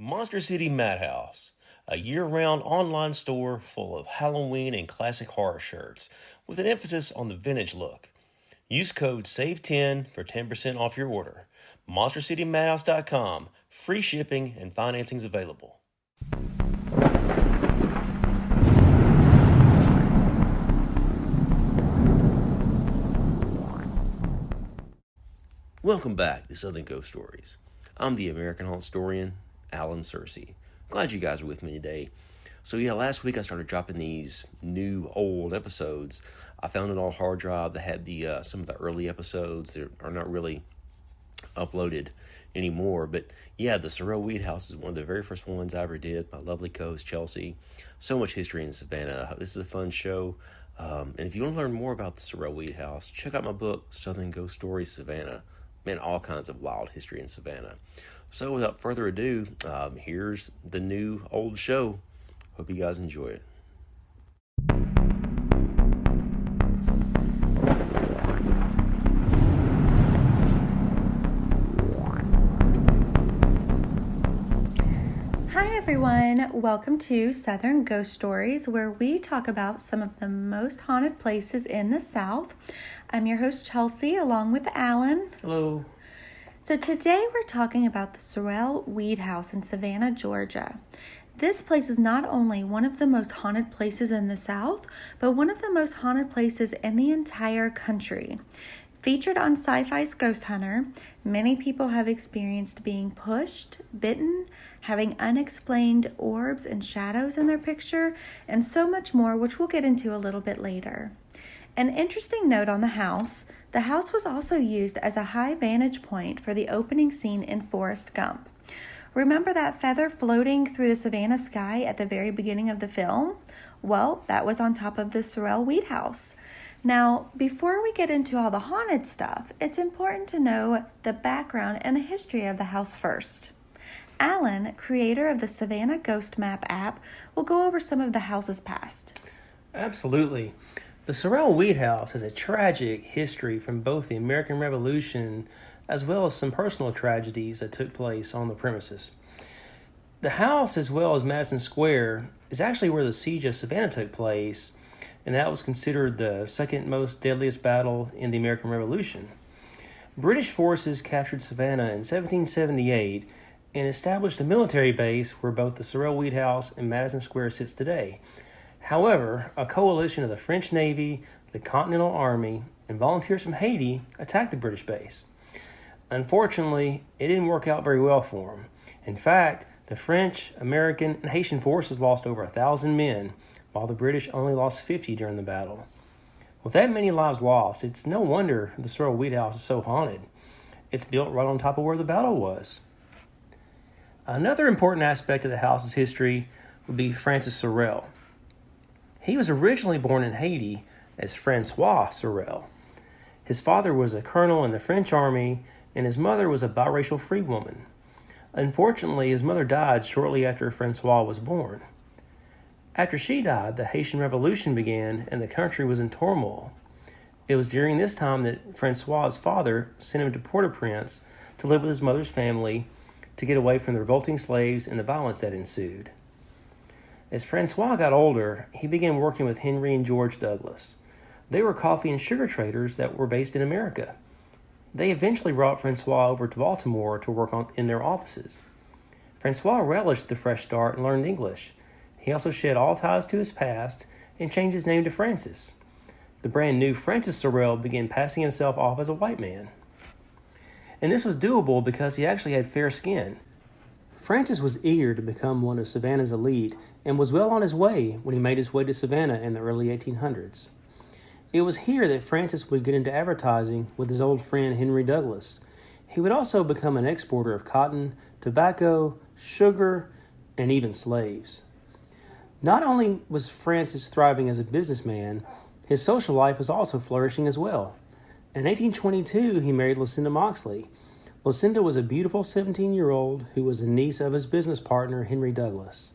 Monster City Madhouse, a year-round online store full of Halloween and classic horror shirts, with an emphasis on the vintage look. Use code SAVE10 for 10% off your order. MonsterCityMadhouse.com. Free shipping and financing's available. Welcome back to Southern Ghost Stories. I'm the American Haunted Historian, Alan Chelsie. Glad you guys are with me today. So last week I started dropping these new old episodes. I found an old hard drive that had the some of the early episodes that are not really uploaded anymore. But yeah, the Sorrel Weed House is one of the very first ones I ever did. My lovely co-host Chelsie. So much history in Savannah. This is a fun show. And if you want to learn more about the Sorrel Weed House, check out my book, Southern Ghost Stories Savannah. Man, all kinds of wild history in Savannah. So without further ado, here's the new old show. Hope you guys enjoy it. Hi everyone, welcome to Southern Ghost Stories, where we talk about some of the most haunted places in the South. I'm your host Chelsie, along with Alan. Hello. So today we're talking about the Sorrel Weed House in Savannah, Georgia. This place is not only one of the most haunted places in the South, but one of the most haunted places in the entire country. Featured on Sci-Fi's Ghost Hunter, many people have experienced being pushed, bitten, having unexplained orbs and shadows in their picture, and so much more, which we'll get into a little bit later. An interesting note on the house was also used as a high vantage point for the opening scene in Forrest Gump. Remember that feather floating through the Savannah sky at the very beginning of the film? Well, that was on top of the Sorrel Weed House. Now, before we get into all the haunted stuff, it's important to know the background and the history of the house first. Alan, creator of the Savannah Ghost Map app, will go over some of the house's past. Absolutely. The Sorrel Weed House has a tragic history from both the American Revolution as well as some personal tragedies that took place on the premises. The house, as well as Madison Square, is actually where the Siege of Savannah took place, and that was considered the second most deadliest battle in the American Revolution. British forces captured Savannah in 1778 and established a military base where both the Sorrel Weed House and Madison Square sits today. However, a coalition of the French Navy, the Continental Army, and volunteers from Haiti attacked the British base. Unfortunately, it didn't work out very well for them. In fact, the French, American, and Haitian forces lost over 1,000 men, while the British only lost 50 during the battle. With that many lives lost, it's no wonder the Sorrel Weed House is so haunted. It's built right on top of where the battle was. Another important aspect of the house's history would be Francis Sorrel. He was originally born in Haiti as Francois Sorrel. His father was a colonel in the French army, and his mother was a biracial free woman. Unfortunately, his mother died shortly after Francois was born. After she died, the Haitian Revolution began, and the country was in turmoil. It was during this time that Francois's father sent him to Port-au-Prince to live with his mother's family to get away from the revolting slaves and the violence that ensued. As Francois got older, he began working with Henry and George Douglas. They were coffee and sugar traders that were based in America. They eventually brought Francois over to Baltimore to work in their offices. Francois relished the fresh start and learned English. He also shed all ties to his past and changed his name to Francis. The brand new Francis Sorrel began passing himself off as a white man. And this was doable because he actually had fair skin. Francis was eager to become one of Savannah's elite and was well on his way when he made his way to Savannah in the early 1800s. It was here that Francis would get into advertising with his old friend Henry Douglas. He would also become an exporter of cotton, tobacco, sugar, and even slaves. Not only was Francis thriving as a businessman, his social life was also flourishing as well. In 1822, he married Lucinda Moxley. Lucinda was a beautiful 17-year-old who was a niece of his business partner, Henry Douglas.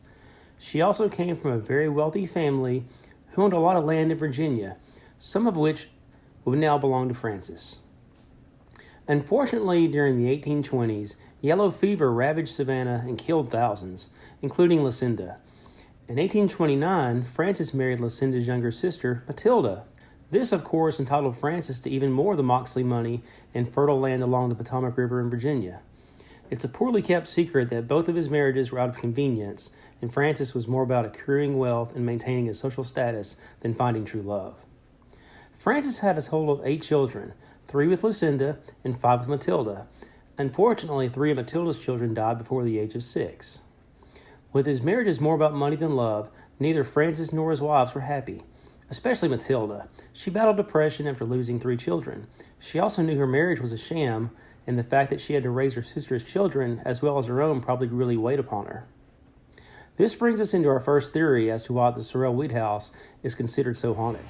She also came from a very wealthy family who owned a lot of land in Virginia, some of which would now belong to Francis. Unfortunately, during the 1820s, Yellow fever ravaged Savannah and killed thousands, including Lucinda. In 1829, Francis married Lucinda's younger sister, Matilda. This, of course, entitled Francis to even more of the Moxley money and fertile land along the Potomac River in Virginia. It's a poorly kept secret that both of his marriages were out of convenience, and Francis was more about accruing wealth and maintaining his social status than finding true love. Francis had a total of 8 children, 3 with Lucinda and 5 with Matilda. Unfortunately, 3 of Matilda's children died before the age of 6. With his marriages more about money than love, neither Francis nor his wives were happy, especially Matilda. She battled depression after losing 3 children. She also knew her marriage was a sham, and the fact that she had to raise her sister's children as well as her own probably really weighed upon her. This brings us into our first theory as to why the Sorrel Weed House is considered so haunted.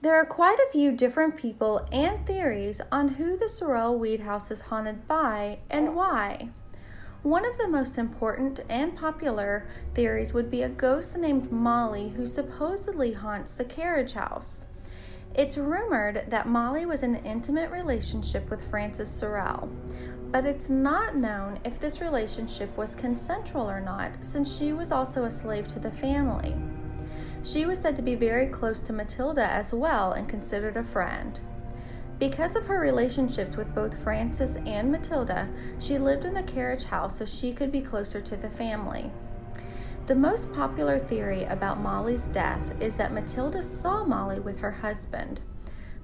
There are quite a few different people and theories on who the Sorrel Weed House is haunted by and why. One of the most important and popular theories would be a ghost named Molly who supposedly haunts the carriage house. It's rumored that Molly was in an intimate relationship with Francis Sorrel, but it's not known if this relationship was consensual or not, since she was also a slave to the family. She was said to be very close to Matilda as well and considered a friend. Because of her relationships with both Francis and Matilda, she lived in the carriage house so she could be closer to the family. The most popular theory about Molly's death is that Matilda saw Molly with her husband.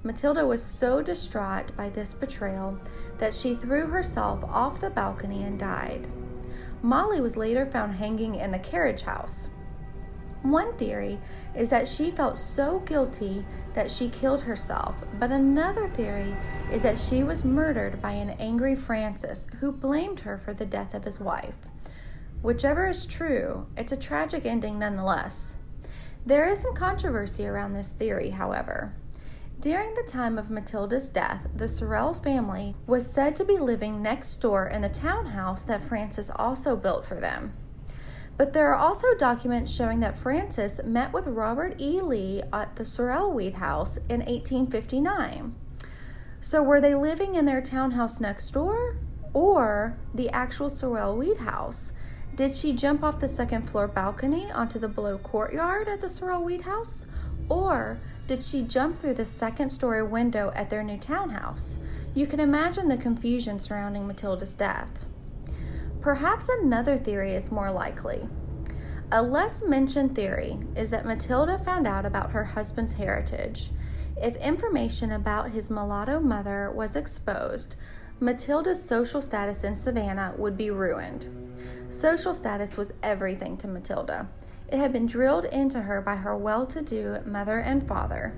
Matilda was so distraught by this betrayal that she threw herself off the balcony and died. Molly was later found hanging in the carriage house. One theory is that she felt so guilty that she killed herself, but another theory is that she was murdered by an angry Francis who blamed her for the death of his wife. Whichever is true, it's a tragic ending nonetheless. There is some controversy around this theory, however. During the time of Matilda's death, the Sorrel family was said to be living next door in the townhouse that Francis also built for them. But there are also documents showing that Francis met with Robert E. Lee at the Sorrel Weed House in 1859. So were they living in their townhouse next door or the actual Sorrel Weed House? Did she jump off the second floor balcony onto the below courtyard at the Sorrel Weed House? Or did she jump through the second story window at their new townhouse? You can imagine the confusion surrounding Matilda's death. Perhaps another theory is more likely. A less mentioned theory is that Matilda found out about her husband's heritage. If information about his mulatto mother was exposed, Matilda's social status in Savannah would be ruined. Social status was everything to Matilda. It had been drilled into her by her well-to-do mother and father.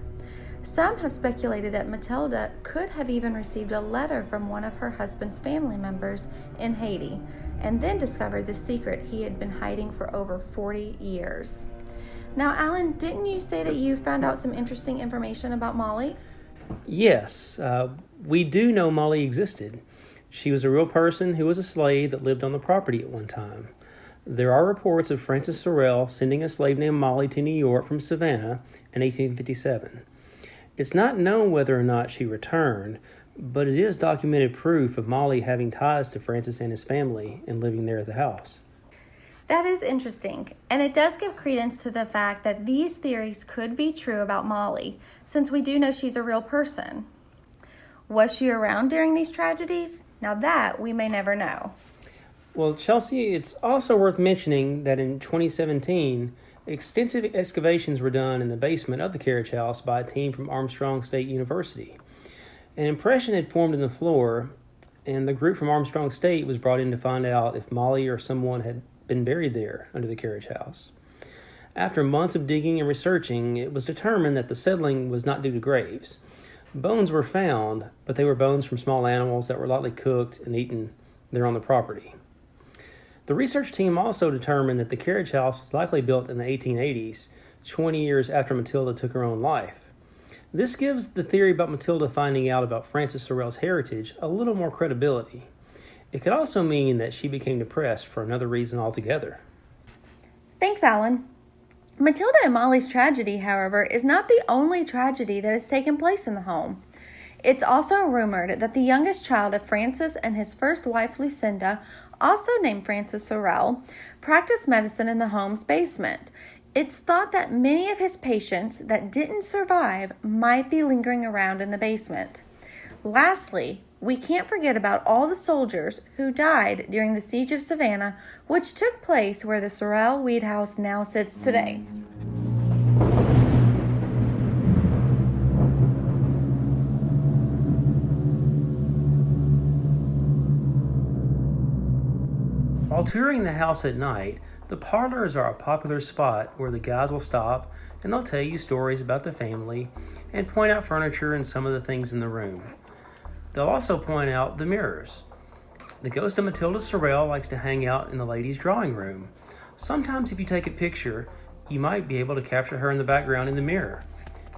Some have speculated that Matilda could have even received a letter from one of her husband's family members in Haiti, and then discovered the secret he had been hiding for over 40 years. Now, Alan, didn't you say that you found out some interesting information about Molly? Yes, we do know Molly existed. She was a real person who was a slave that lived on the property at one time. There are reports of Francis Sorrel sending a slave named Molly to New York from Savannah in 1857. It's not known whether or not she returned, but it is documented proof of Molly having ties to Francis and his family and living there at the house. That is interesting, and it does give credence to the fact that these theories could be true about Molly, since we do know she's a real person. Was she around during these tragedies? Now that we may never know. Well, Chelsie, it's also worth mentioning that in 2017, extensive excavations were done in the basement of the carriage house by a team from Armstrong State University. An impression had formed in the floor, and the group from Armstrong State was brought in to find out if Molly or someone had been buried there under the carriage house. After months of digging and researching, it was determined that the settling was not due to graves. Bones were found, but they were bones from small animals that were likely cooked and eaten there on the property. The research team also determined that the carriage house was likely built in the 1880s, 20 years after Matilda took her own life. This gives the theory about Matilda finding out about Francis Sorrel's heritage a little more credibility. It could also mean that she became depressed for another reason altogether. Thanks, Alan. Matilda and Molly's tragedy, however, is not the only tragedy that has taken place in the home. It's also rumored that the youngest child of Francis and his first wife, Lucinda, also named Francis Sorrel, practiced medicine in the home's basement. It's thought that many of his patients that didn't survive might be lingering around in the basement. Lastly, we can't forget about all the soldiers who died during the Siege of Savannah, which took place where the Sorrel Weed House now sits today. While touring the house at night, the parlors are a popular spot where the guys will stop and they'll tell you stories about the family and point out furniture and some of the things in the room. They'll also point out the mirrors. The ghost of Matilda Sorrel likes to hang out in the ladies' drawing room. Sometimes if you take a picture, you might be able to capture her in the background in the mirror.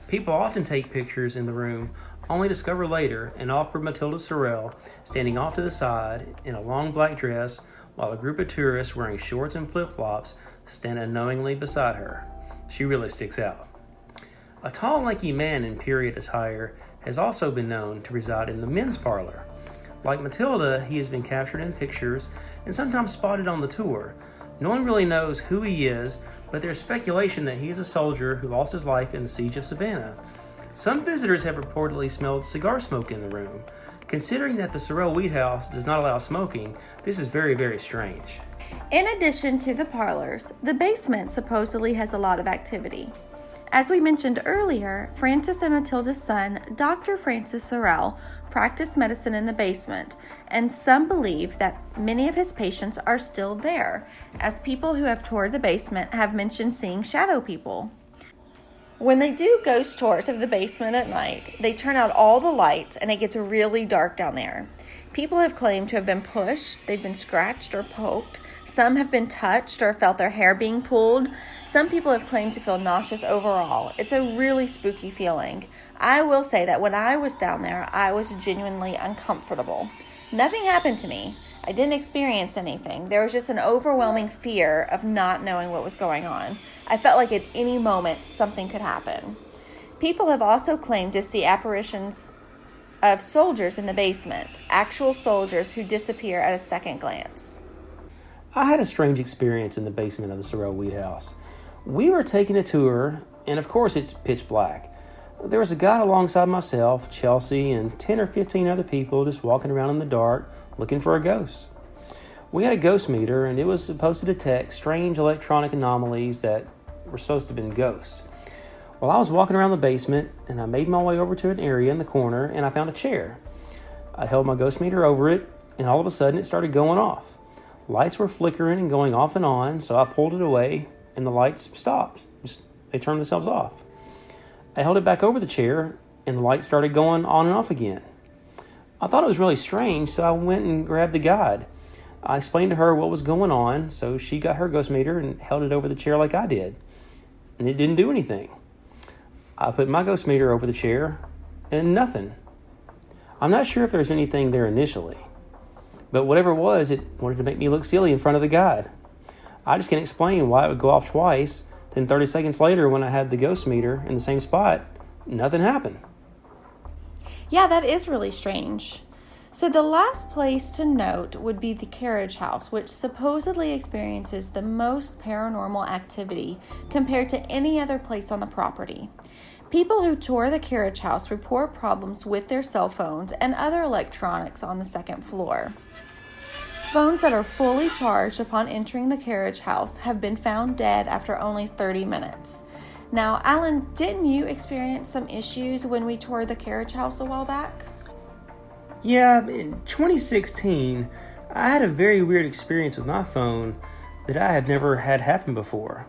People often take pictures in the room, only discover later an awkward Matilda Sorrel standing off to the side in a long black dress while a group of tourists wearing shorts and flip-flops stand unknowingly beside her. She really sticks out. A tall, lanky man in period attire has also been known to reside in the men's parlor. Like Matilda, he has been captured in pictures and sometimes spotted on the tour. No one really knows who he is, but there's speculation that he is a soldier who lost his life in the Siege of Savannah. Some visitors have reportedly smelled cigar smoke in the room. Considering that the Sorrel Weed House does not allow smoking, this is very, very strange. In addition to the parlors, the basement supposedly has a lot of activity. As we mentioned earlier, Francis and Matilda's son, Dr. Francis Sorrel, practiced medicine in the basement, and some believe that many of his patients are still there, as people who have toured the basement have mentioned seeing shadow people. When they do ghost tours of the basement at night, they turn out all the lights and it gets really dark down there. People have claimed to have been pushed, they've been scratched or poked. Some have been touched or felt their hair being pulled. Some people have claimed to feel nauseous overall. It's a really spooky feeling. I will say that when I was down there, I was genuinely uncomfortable. Nothing happened to me. I didn't experience anything. There was just an overwhelming fear of not knowing what was going on. I felt like at any moment something could happen. People have also claimed to see apparitions of soldiers in the basement, actual soldiers who disappear at a second glance. I had a strange experience in the basement of the Sorrel Weed House. We were taking a tour, and of course it's pitch black. There was a guide alongside myself, Chelsie, and 10 or 15 other people just walking around in the dark looking for a ghost. We had a ghost meter, and it was supposed to detect strange electronic anomalies that were supposed to have been ghosts. Well, I was walking around the basement, and I made my way over to an area in the corner, and I found a chair. I held my ghost meter over it, and all of a sudden it started going off. Lights were flickering and going off and on, so I pulled it away, and the lights stopped. They turned themselves off. I held it back over the chair, and the lights started going on and off again. I thought it was really strange, so I went and grabbed the guide. I explained to her what was going on, so she got her ghost meter and held it over the chair like I did. And it didn't do anything. I put my ghost meter over the chair, and nothing. I'm not sure if there was anything there initially, but whatever it was, it wanted to make me look silly in front of the guide. I just can't explain why it would go off twice, then 30 seconds later when I had the ghost meter in the same spot, nothing happened. Yeah, that is really strange. So the last place to note would be the carriage house, which supposedly experiences the most paranormal activity compared to any other place on the property. People who tour the carriage house report problems with their cell phones and other electronics on the second floor. Phones that are fully charged upon entering the carriage house have been found dead after only 30 minutes. Now, Alan, didn't you experience some issues when we toured the carriage house a while back? Yeah, in 2016, I had a very weird experience with my phone that I had never had happen before.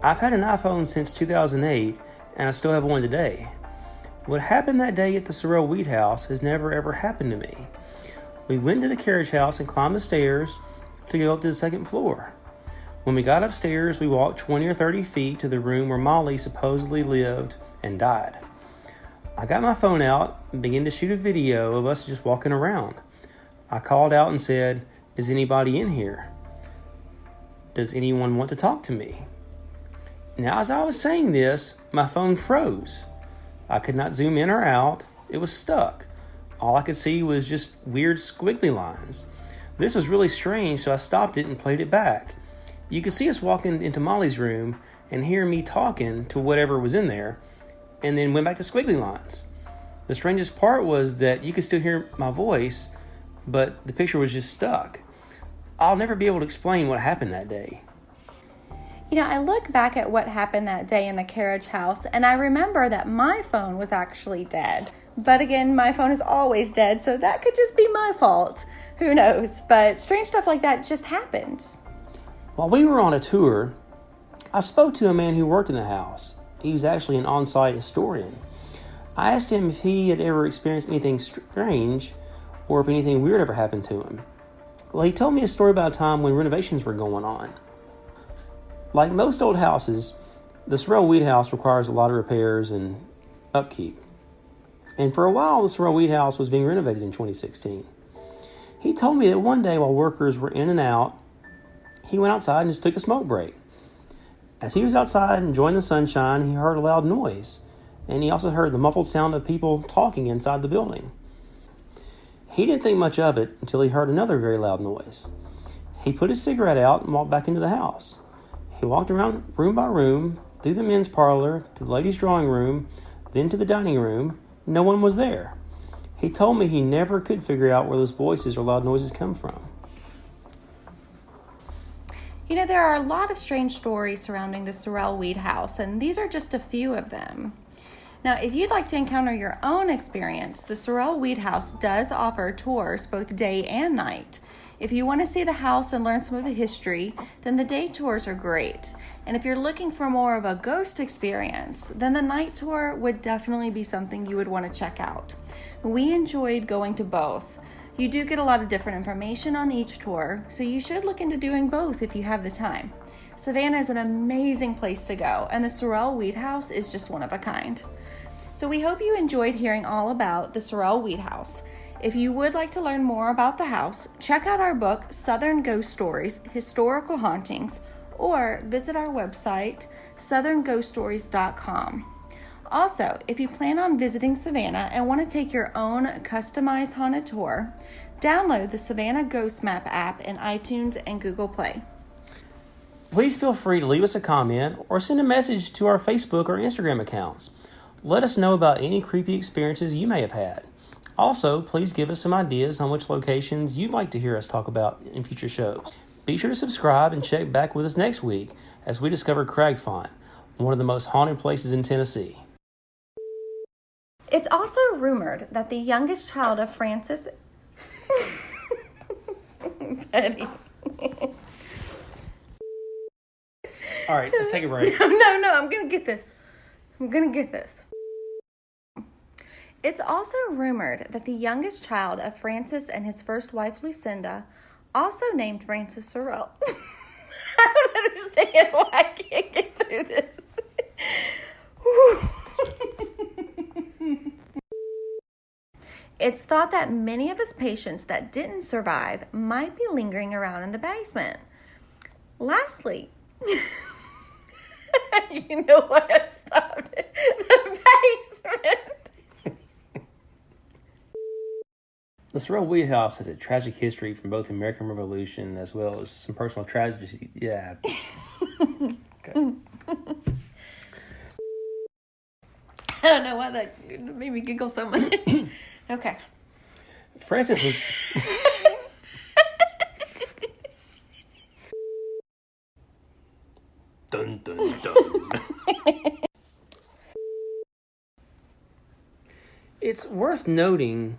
I've had an iPhone since 2008, and I still have one today. What happened that day at the Sorrel Weed House has never ever happened to me. We went to the carriage house and climbed the stairs to go up to the second floor. When we got upstairs, we walked 20 or 30 feet to the room where Molly supposedly lived and died. I got my phone out and began to shoot a video of us just walking around. I called out and said, "Is anybody in here?" Does anyone want to talk to me? Now, as I was saying this, my phone froze. I could not zoom in or out. It was stuck. All I could see was just weird squiggly lines. This was really strange, so I stopped it and played it back. You could see us walking into Molly's room and hear me talking to whatever was in there, and then went back to squiggly lines. The strangest part was that you could still hear my voice, but the picture was just stuck. I'll never be able to explain what happened that day. You know, I look back at what happened that day in the carriage house, and I remember that my phone was actually dead. But again, my phone is always dead, so that could just be my fault. Who knows? But strange stuff like that just happens. While we were on a tour, I spoke to a man who worked in the house. He was actually an on-site historian. I asked him if he had ever experienced anything strange or if anything weird ever happened to him. Well, he told me a story about a time when renovations were going on. Like most old houses, the Sorrel Weed House requires a lot of repairs and upkeep. And for a while, the Sorrel Weed House was being renovated in 2016. He told me that one day while workers were in and out, he went outside and just took a smoke break. As he was outside enjoying the sunshine, he heard a loud noise, and he also heard the muffled sound of people talking inside the building. He didn't think much of it until he heard another very loud noise. He put his cigarette out and walked back into the house. He walked around room by room, through the men's parlor, to the ladies' drawing room, then to the dining room. No one was there. He told me he never could figure out where those voices or loud noises come from. You know, there are a lot of strange stories surrounding the Sorrel Weed House, and these are just a few of them. Now, if you'd like to encounter your own experience, the Sorrel Weed House does offer tours both day and night. If you want to see the house and learn some of the history, then the day tours are great. And if you're looking for more of a ghost experience, then the night tour would definitely be something you would want to check out. We enjoyed going to both. You do get a lot of different information on each tour, so you should look into doing both if you have the time. Savannah is an amazing place to go, and the Sorrel Weed House is just one of a kind. So we hope you enjoyed hearing all about the Sorrel Weed House. If you would like to learn more about the house, check out our book, Southern Ghost Stories, Historical Hauntings, or visit our website, southernghoststories.com. Also, if you plan on visiting Savannah and want to take your own customized haunted tour, download the Savannah Ghost Map app in iTunes and Google Play. Please feel free to leave us a comment or send a message to our Facebook or Instagram accounts. Let us know about any creepy experiences you may have had. Also, please give us some ideas on which locations you'd like to hear us talk about in future shows. Be sure to subscribe and check back with us next week as we discover Cragfont, one of the most haunted places in Tennessee. It's also rumored that the youngest child of Francis... Betty. All right, let's take a break. No, I'm going to get this. It's also rumored that the youngest child of Francis and his first wife, Lucinda, also named Francis Sorrel. I don't understand why I can't get through this. It's thought that many of his patients that didn't survive might be lingering around in the basement. Lastly, you know what I stopped it? The basement. The Sorrel Weed House has a tragic history from both the American Revolution as well as some personal tragedy. Yeah. Okay. I don't know why that made me giggle so much. Okay. Francis was... Dun, dun, dun. It's worth noting...